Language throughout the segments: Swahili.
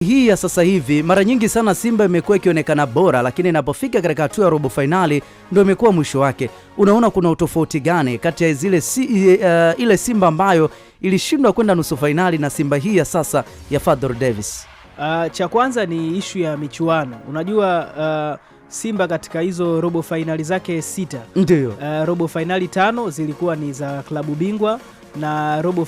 Hii ya sasa hivi mara nyingi sana Simba imekuwa ikionekana bora, lakini inapofika katika hatua ya robo finali ndio imekuwa mwisho wake. Unaona kuna utofauti gani kati ya ile Simba ambayo ilishindwa kwenda nusu finali na Simba hii ya sasa ya Fadlu Davis? Cha kwanza ni ishu ya michuano. Unajua Simba katika hizo robo finali zake 6, ndio robo finali 5 zilikuwa ni za klabu bingwa na robo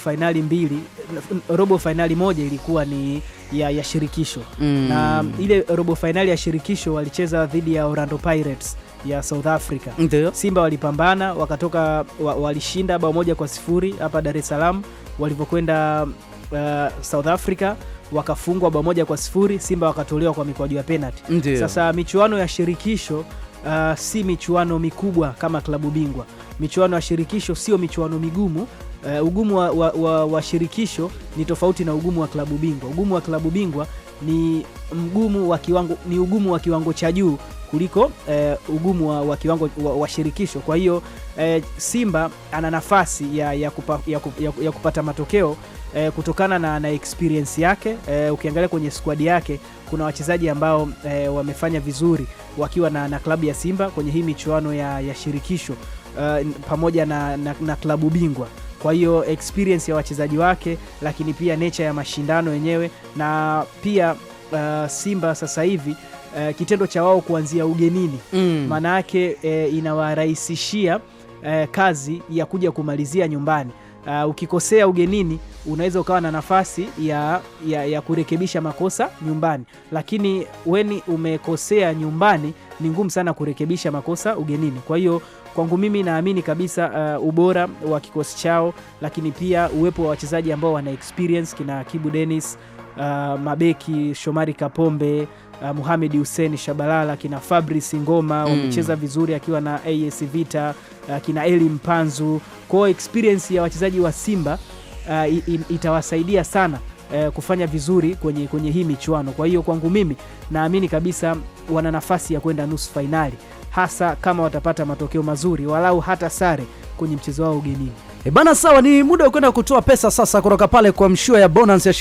finali moja ilikuwa ni ya shirikisho. Na ile robo finali ya shirikisho walicheza dhidi ya Orlando Pirates ya South Africa. Ndiyo. Simba walipambana, wakatoka walishinda bao 1-0 hapa Dar es Salaam. Walipokwenda South Africa wakafungwa bao 1-0, Simba wakatolewa kwa mikwaju ya penalty. Sasa michuano ya shirikisho si michuano mikubwa kama klabu bingwa. Michuano ya shirikisho sio michuano migumu. Ugumu wa shirikisho ni tofauti na ugumu wa klabu bingwa. Ugumu wa klabu bingwa ni ugumu wa kiwango cha juu kuliko ugumu wa kiwango wa shirikisho. Kwa hiyo Simba ana nafasi ya kupata matokeo kutokana na experience yake. Ukiangalia kwenye squad yake kuna wachezaji ambao wamefanya vizuri wakiwa na klabu ya Simba kwenye hii michuano ya shirikisho pamoja na klabu bingwa. Kwa hiyo experience ya wachezaji wake, lakini pia nature ya mashindano yenyewe, na pia Simba sasa hivi kitendo cha wao kuanzia ugenini maana yake inawarahisishia kazi ya kuja kumalizia nyumbani. Ukikosea ugenini unaweza ukawa na nafasi ya kurekebisha makosa nyumbani, lakini weni umekosea nyumbani ni ngumu sana kurekebisha makosa ugenini. Kwa hiyo kwangu mimi naamini kabisa ubora wa kikosi chao, lakini pia uwepo wa wachezaji ambao wana experience, kina Kibu Dennis, mabeki Shomari Kapombe, Mohamed Hussein Shabalala, kina Fabrice Ngoma wamecheza vizuri akiwa na AS Vita, kina Eli Mpanzu. Kwa experience ya wachezaji wa Simba itawasaidia sana kufanya vizuri kwenye hii michuano. Kwa hiyo kwangu mimi naamini kabisa wana nafasi ya kwenda nusu finali, hasa kama watapata matokeo mazuri, walau hata sare kwenye mchezo wao ugenini. Bana, sawa, ni muda wa kwenda kutoa pesa sasa kutoka pale kwa mshua ya bonus ya